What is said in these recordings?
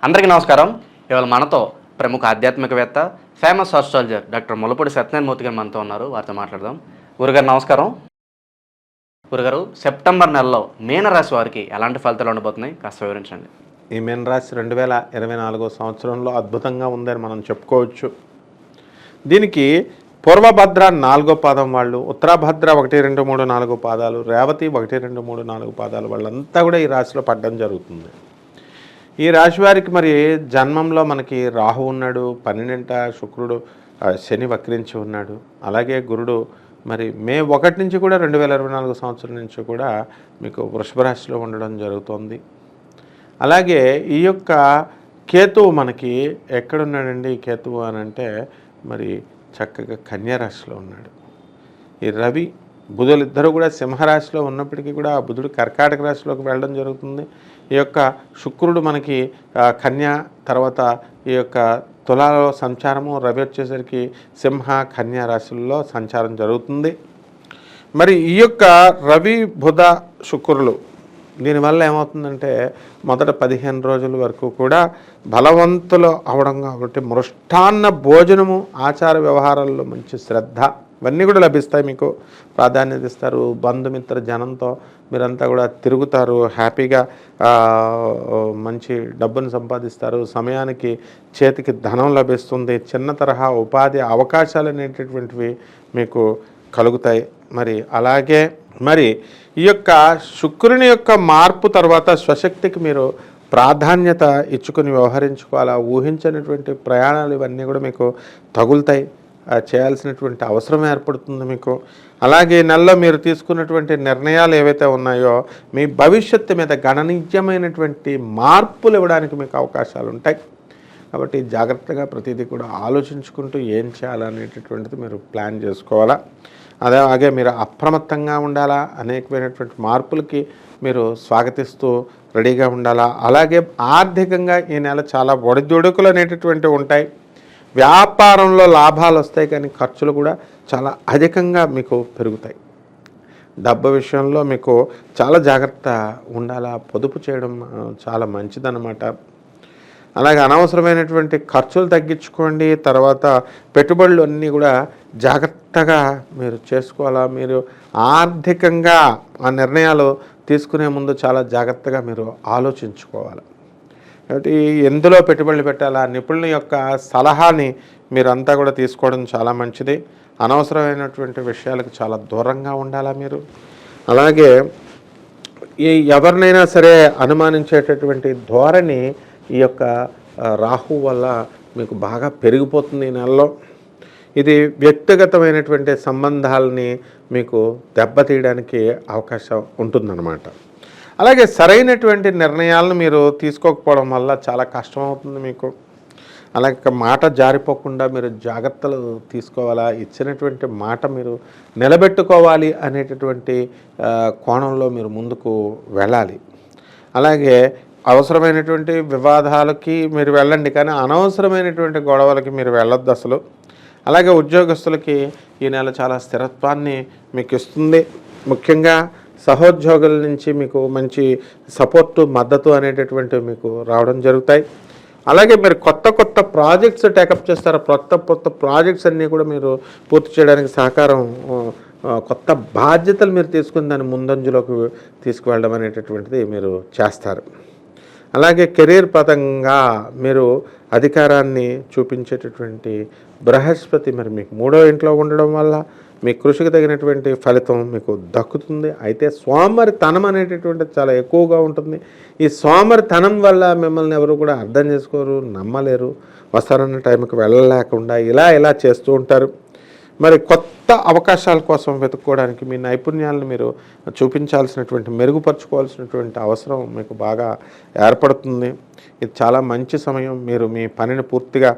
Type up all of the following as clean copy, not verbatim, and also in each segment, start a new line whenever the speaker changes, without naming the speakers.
అందరికీ నమస్కారం. ఇవాళ మనతో ప్రముఖ ఆధ్యాత్మికవేత్త, famous astrologer doctor Mullapudi Satyanarayana Murthy గారు మనతో ఉన్నారు. వారితో మాట్లాడదాం. గురుగారు నమస్కారం. గురుగారు, సెప్టెంబర్ నెలలో మీనరాశి వారికి ఎలాంటి ఫలితాలు ఉండబోతున్నాయి కాస్త వివరించండి.
ఈ మీనరాశి 2024 సంవత్సరంలో అద్భుతంగా ఉందని మనం చెప్పుకోవచ్చు. దీనికి పూర్వభద్ర 4వ పాదం వాళ్ళు, ఉత్తరభద్ర 1, 2, 3, 4 పాదాలు, రేవతి 1, 2, 3, 4 పాదాలు వాళ్ళంతా కూడా ఈ రాశిలో పడడం జరుగుతుంది. ఈ రాశి వారికి మరి జన్మంలో మనకి రాహు ఉన్నాడు, 12ంట శుక్రుడు, శని వక్రించి ఉన్నాడు. అలాగే గురుడు మరి మే 1 నుంచి కూడా 2024 సంవత్సరం నుంచి కూడా మీకు వృషభ రాశిలో ఉండడం జరుగుతుంది. అలాగే ఈ యొక్క కేతువు మనకి ఎక్కడున్నాడండి? ఈ కేతువు అని అంటే మరి చక్కగా కన్యా రాశిలో ఉన్నాడు. ఈ రవి బుధులు ఇద్దరు కూడా సింహరాశిలో ఉన్నప్పటికీ కూడా ఆ బుధుడు కర్కాటక రాశిలోకి వెళ్ళడం జరుగుతుంది. ఈ యొక్క శుక్రుడు మనకి కన్యా, తర్వాత ఈ యొక్క తులాలో సంచారము, రవి వచ్చేసరికి సింహ కన్యా రాశుల్లో సంచారం జరుగుతుంది. మరి ఈ యొక్క రవి బుధ శుక్రులు దీనివల్ల ఏమవుతుందంటే మొదట 15 రోజుల వరకు కూడా బలవంతులు అవడం కాబట్టి మృష్టాన్న భోజనము, ఆచార వ్యవహారాల్లో మంచి శ్రద్ధ ఇవన్నీ కూడా లభిస్తాయి. మీకు ప్రాధాన్యత ఇస్తారు. బంధుమిత్ర జనంతో మీరంతా కూడా తిరుగుతారు, హ్యాపీగా మంచి డబ్బును సంపాదిస్తారు, సమయానికి చేతికి ధనం లభిస్తుంది, చిన్న తరహా ఉపాధి అవకాశాలు అనేటటువంటివి మీకు కలుగుతాయి. మరి అలాగే మరి ఈ యొక్క శుక్రుని యొక్క మార్పు తర్వాత స్వశక్తికి మీరు ప్రాధాన్యత ఇచ్చుకొని వ్యవహరించుకోవాలా. ఊహించినటువంటి ప్రయాణాలు ఇవన్నీ కూడా మీకు తగులుతాయి, చేయాల్సినటువంటి అవసరం ఏర్పడుతుంది మీకు. అలాగే నెలలో మీరు తీసుకున్నటువంటి నిర్ణయాలు ఏవైతే ఉన్నాయో మీ భవిష్యత్తు మీద గణనీయమైనటువంటి మార్పులు ఇవ్వడానికి మీకు అవకాశాలు ఉంటాయి. కాబట్టి జాగ్రత్తగా ప్రతిదీ కూడా ఆలోచించుకుంటూ ఏం చేయాలనేటటువంటిది మీరు ప్లాన్ చేసుకోవాలా. అలాగే మీరు అప్రమత్తంగా ఉండాలా. అనేకమైనటువంటి మార్పులకి మీరు స్వాగతిస్తూ రెడీగా ఉండాలా. అలాగే ఆర్థికంగా ఈ నెల చాలా ఒడిదుడుకులు అనేటటువంటివి ఉంటాయి. వ్యాపారంలో లాభాలు వస్తాయి, కానీ ఖర్చులు కూడా చాలా అధికంగా మీకు పెరుగుతాయి. డబ్బు విషయంలో మీకు చాలా జాగ్రత్త ఉండాలా. పొదుపు చేయడం చాలా మంచిదన్నమాట. అలాగే అనవసరమైనటువంటి ఖర్చులు తగ్గించుకోండి. తర్వాత పెట్టుబడులు అన్నీ కూడా జాగ్రత్తగా మీరు చేసుకోవాలా. మీరు ఆర్థికంగా ఆ నిర్ణయాలు తీసుకునే ముందు చాలా జాగ్రత్తగా మీరు ఆలోచించుకోవాలి. కాబట్టి ఎందులో పెట్టుబడులు పెట్టాలా, నిపుణుల యొక్క సలహాని మీరంతా కూడా తీసుకోవడం చాలా మంచిది. అనవసరమైనటువంటి విషయాలకు చాలా దూరంగా ఉండాలా మీరు. అలాగే ఎవరినైనా సరే అనుమానించేటటువంటి ధోరణి ఈ యొక్క రాహు వల్ల మీకు బాగా పెరిగిపోతుంది ఈ నెలలో. ఇది వ్యక్తిగతమైనటువంటి సంబంధాలని మీకు దెబ్బతీయడానికి అవకాశం ఉంటుందన్నమాట. అలాగే సరైనటువంటి నిర్ణయాలను మీరు తీసుకోకపోవడం వల్ల చాలా కష్టమవుతుంది మీకు. అలాగే మాట జారిపోకుండా మీరు జాగ్రత్తలు తీసుకోవాలా. ఇచ్చినటువంటి మాట మీరు నిలబెట్టుకోవాలి అనేటటువంటి కోణంలో మీరు ముందుకు వెళ్ళాలి. అలాగే అవసరమైనటువంటి వివాదాలకి మీరు వెళ్ళండి, కానీ అనవసరమైనటువంటి గొడవలకి మీరు వెళ్ళొద్దు అసలు. అలాగే ఉద్యోగస్తులకి ఈ నెల చాలా స్థిరత్వాన్ని మీకు ఇస్తుంది. ముఖ్యంగా సహోద్యోగుల నుంచి మీకు మంచి సపోర్టు, మద్దతు అనేటటువంటివి మీకు రావడం జరుగుతాయి. అలాగే మీరు కొత్త ప్రాజెక్ట్స్ టేకప్ చేస్తారు. కొత్త ప్రాజెక్ట్స్ అన్నీ కూడా మీరు పూర్తి చేయడానికి సహకారం, కొత్త బాధ్యతలు మీరు తీసుకుని దాన్ని ముందంజలోకి తీసుకువెళ్ళడం అనేటటువంటిది మీరు చేస్తారు. అలాగే కెరీర్ పరంగా మీరు అధికారాన్ని చూపించేటటువంటి బృహస్పతి మరి మీకు 3వ ఇంట్లో ఉండడం వల్ల మీ కృషికి తగినటువంటి ఫలితం మీకు దక్కుతుంది. అయితే సోమరితనం అనేటటువంటిది చాలా ఎక్కువగా ఉంటుంది. ఈ సోమరితనం వల్ల మిమ్మల్ని ఎవరు కూడా అర్థం చేసుకోరు, నమ్మలేరు. వస్తారన్న టైంకి వెళ్ళలేకుండా ఇలా చేస్తూ ఉంటారు. మరి కొత్త అవకాశాల కోసం వెతుక్కోవడానికి మీ నైపుణ్యాలను మీరు చూపించాల్సినటువంటి, మెరుగుపరుచుకోవాల్సినటువంటి అవసరం మీకు బాగా ఏర్పడుతుంది. ఇది చాలా మంచి సమయం. మీరు మీ పనిని పూర్తిగా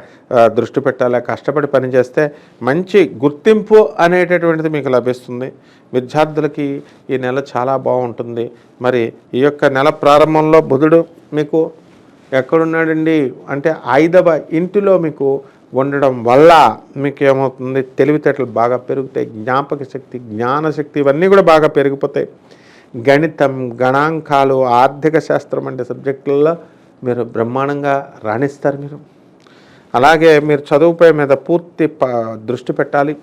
దృష్టి పెట్టాలి. కష్టపడి పనిచేస్తే మంచి గుర్తింపు అనేటటువంటిది మీకు లభిస్తుంది. విద్యార్థులకి ఈ నెల చాలా బాగుంటుంది. మరి ఈ యొక్క నెల ప్రారంభంలో బుధుడు మీకు ఎక్కడున్నాడండి అంటే 5వ ఇంటిలో మీకు ఉండడం వల్ల మీకు ఏమవుతుంది, తెలివితేటలు బాగా పెరుగుతాయి. జ్ఞాపక శక్తి, జ్ఞానశక్తి ఇవన్నీ కూడా బాగా పెరిగిపోతాయి. గణితం, గణాంకాలు, ఆర్థిక శాస్త్రం అంటే సబ్జెక్టులలో మీరు బ్రహ్మాండంగా రాణిస్తారు మీరు. అలాగే మీరు చదువుపై మీద పూర్తి దృష్టి పెట్టాలి,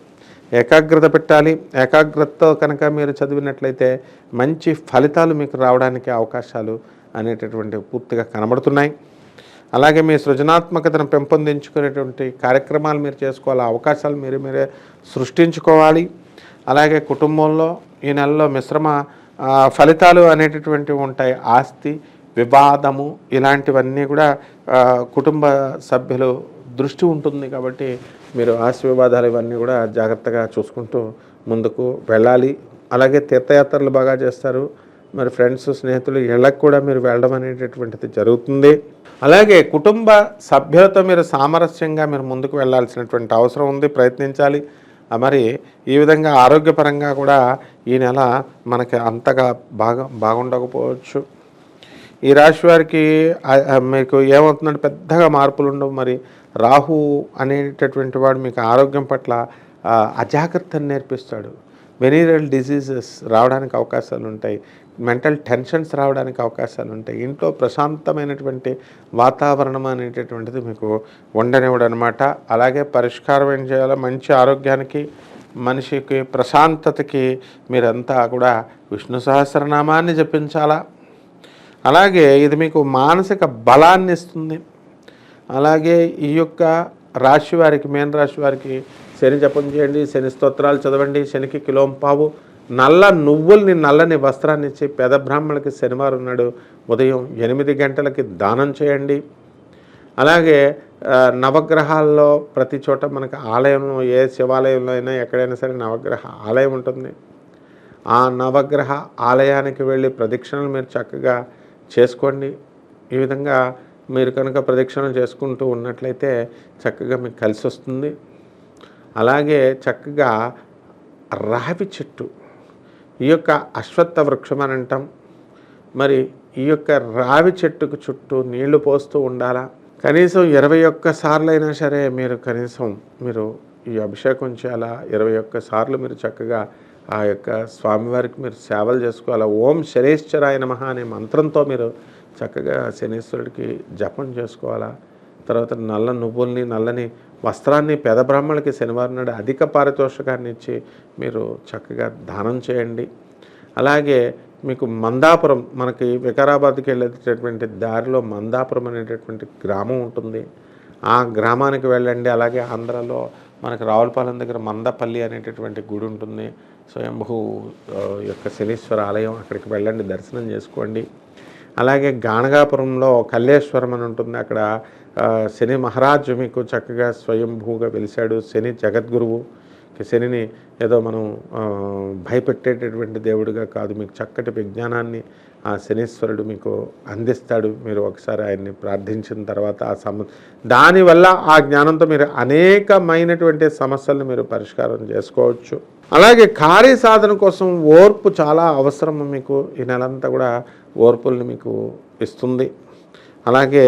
ఏకాగ్రత పెట్టాలి. ఏకాగ్రతతో కనుక మీరు చదివినట్లయితే మంచి ఫలితాలు మీకు రావడానికి అవకాశాలు అనేటటువంటివి పూర్తిగా కనబడుతున్నాయి. అలాగే మీ సృజనాత్మకతను పెంపొందించుకునేటువంటి కార్యక్రమాలు మీరు చేసుకోవాలి, అవకాశాలు మీరే సృష్టించుకోవాలి. అలాగే కుటుంబంలో ఈ నెలలో మిశ్రమ ఫలితాలు అనేటటువంటివి ఉంటాయి. ఆస్తి వివాదము ఇలాంటివన్నీ కూడా కుటుంబ సభ్యులు దృష్టి ఉంటుంది కాబట్టి మీరు ఆస్తి వివాదాలు ఇవన్నీ కూడా జాగ్రత్తగా చూసుకుంటూ ముందుకు వెళ్ళాలి. అలాగే తీర్థయాత్రలు బాగా చేస్తారు. మరి ఫ్రెండ్స్ స్నేహితులు ఇళ్ళకు కూడా మీరు వెళ్ళడం అనేటటువంటిది జరుగుతుంది. అలాగే కుటుంబ సభ్యులతో మీరు సామరస్యంగా మీరు ముందుకు వెళ్ళాల్సినటువంటి అవసరం ఉంది, ప్రయత్నించాలి. మరి ఈ విధంగా ఆరోగ్యపరంగా కూడా ఈ నెల మనకి అంతగా బాగుండకపోవచ్చు. ఈ రాశి వారికి మీకు ఏమవుతుందంటే పెద్దగా మార్పులు ఉండవు. మరి రాహు అనేటటువంటి వాడు మీకు ఆరోగ్యం పట్ల అజాగ్రత్తను నేర్పిస్తాడు. వెనీరల్ డిసీజెస్ రావడానికి అవకాశాలు ఉంటాయి, మెంటల్ టెన్షన్స్ రావడానికి అవకాశాలు ఉంటాయి. ఇంట్లో ప్రశాంతమైనటువంటి వాతావరణం అనేటటువంటిది మీకు ఉండనివ్వడు అనమాట. అలాగే పరిష్కారం ఏం చేయాలో, మంచి ఆరోగ్యానికి మనిషికి ప్రశాంతతకి మీరంతా కూడా విష్ణు సహస్రనామాన్ని జపించాలా. అలాగే ఇది మీకు మానసిక బలాన్ని ఇస్తుంది. అలాగే ఈ యొక్క రాశి వారికి, మేన రాశి వారికి శని జపం చేయండి, శని స్తోత్రాలు చదవండి, శనికి కిలోంపావు నల్ల నువ్వుల్ని, నల్లని వస్త్రాన్ని ఇచ్చి పేద బ్రాహ్మణులకి శనివారం నాడు ఉదయం 8 గంటలకి దానం చేయండి. అలాగే నవగ్రహాల్లో ప్రతి చోట మనకు ఆలయంలో, ఏ శివాలయంలో అయినా ఎక్కడైనా సరే నవగ్రహ ఆలయం ఉంటుంది. ఆ నవగ్రహ ఆలయానికి వెళ్ళి ప్రదక్షిణలు మీరు చక్కగా చేసుకోండి. ఈ విధంగా మీరు కనుక ప్రదక్షిణలు చేసుకుంటూ ఉన్నట్లయితే చక్కగా మీకు కలిసి వస్తుంది. అలాగే చక్కగా రావి చెట్టు, ఈ యొక్క అశ్వత్థ వృక్షం అని అంటాం. మరి ఈ యొక్క రావి చెట్టుకు చుట్టూ నీళ్లు పోస్తూ ఉండాలా. కనీసం 21 సార్లు అయినా సరే మీరు ఈ అభిషేకం చేయాలా. 21 సార్లు మీరు చక్కగా ఆ యొక్క స్వామివారికి మీరు సేవలు చేసుకోవాలా. ఓం శనేశ్వరాయ నమః అనే మంత్రంతో మీరు చక్కగా శనీశ్వరుడికి జపం చేసుకోవాలా. తర్వాత నల్ల నువ్వుల్ని, నల్లని వస్త్రాన్ని పేద బ్రాహ్మణులకి శనివారం నాడు అధిక పారితోషికాన్ని ఇచ్చి మీరు చక్కగా దానం చేయండి. అలాగే మీకు మందాపురం, మనకి వికారాబాద్కి వెళ్ళేటటువంటి దారిలో మందాపురం అనేటటువంటి గ్రామం ఉంటుంది. ఆ గ్రామానికి వెళ్ళండి. అలాగే ఆంధ్రాలో మనకి రావులపాలెం దగ్గర మందపల్లి అనేటటువంటి గుడి ఉంటుంది, స్వయంభూ యొక్క శనీశ్వర ఆలయం. అక్కడికి వెళ్ళండి, దర్శనం చేసుకోండి. అలాగే గాణగాపురంలో కల్లేశ్వరం అని ఉంటుంది. అక్కడ శని మహారాజు మీకు చక్కగా స్వయంభూగా వెలిశాడు. శని జగద్గురువు. శనిని ఏదో మనం భయపెట్టేటటువంటి దేవుడిగా కాదు, మీకు చక్కటి విజ్ఞానాన్ని ఆ శనీశ్వరుడు మీకు అందిస్తాడు. మీరు ఒకసారి ఆయన్ని ప్రార్థించిన తర్వాత దానివల్ల ఆ జ్ఞానంతో మీరు అనేకమైనటువంటి సమస్యలను మీరు పరిష్కారం చేసుకోవచ్చు. అలాగే కార్యసాధన కోసం ఓర్పు చాలా అవసరం. మీకు ఈ నెలంతా కూడా ఓర్పుల్ని మీకు ఇస్తుంది. అలాగే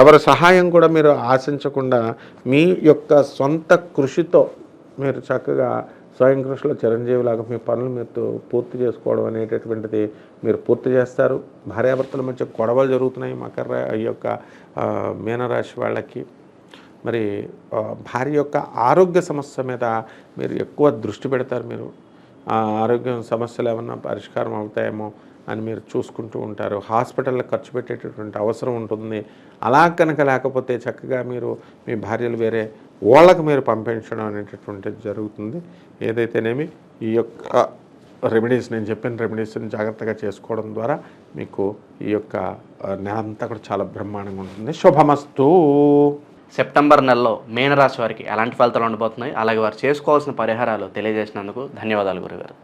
ఎవరి సహాయం కూడా మీరు ఆశించకుండా మీ యొక్క సొంత కృషితో మీరు చక్కగా స్వయం కృషిలో చిరంజీవిలాగా మీ పనులు మీరు పూర్తి చేసుకోవడం అనేటటువంటిది మీరు పూర్తి చేస్తారు. భార్యాభర్తల మధ్య గొడవలు జరుగుతున్నాయి ఈ యొక్క మీనరాశి వాళ్ళకి. మరి భార్య యొక్క ఆరోగ్య సమస్య మీద మీరు ఎక్కువ దృష్టి పెడతారు. మీరు ఆ ఆరోగ్య సమస్యలు ఏమన్నా పరిష్కారం అవుతాయేమో అని మీరు చూసుకుంటూ ఉంటారు. హాస్పిటల్లో ఖర్చు పెట్టేటటువంటి అవసరం ఉంటుంది. అలా కనుక లేకపోతే చక్కగా మీరు మీ భార్యలు వేరే వాళ్ళకు మీరు పంపించడం అనేటటువంటిది జరుగుతుంది. ఏదైతేనేమి ఈ యొక్క రెమెడీస్, నేను చెప్పిన రెమెడీస్ని జాగ్రత్తగా చేసుకోవడం ద్వారా మీకు ఈ యొక్క నెల అంతా కూడా చాలా బ్రహ్మాండంగా ఉంటుంది. శుభమస్తు.
సెప్టెంబర్ నెలలో మీనరాశి వారికి ఎలాంటి ఫలితాలు ఉండబోతున్నాయి, అలాగే వారు చేసుకోవాల్సిన పరిహారాలు తెలియజేసినందుకు ధన్యవాదాలు గురుగారు.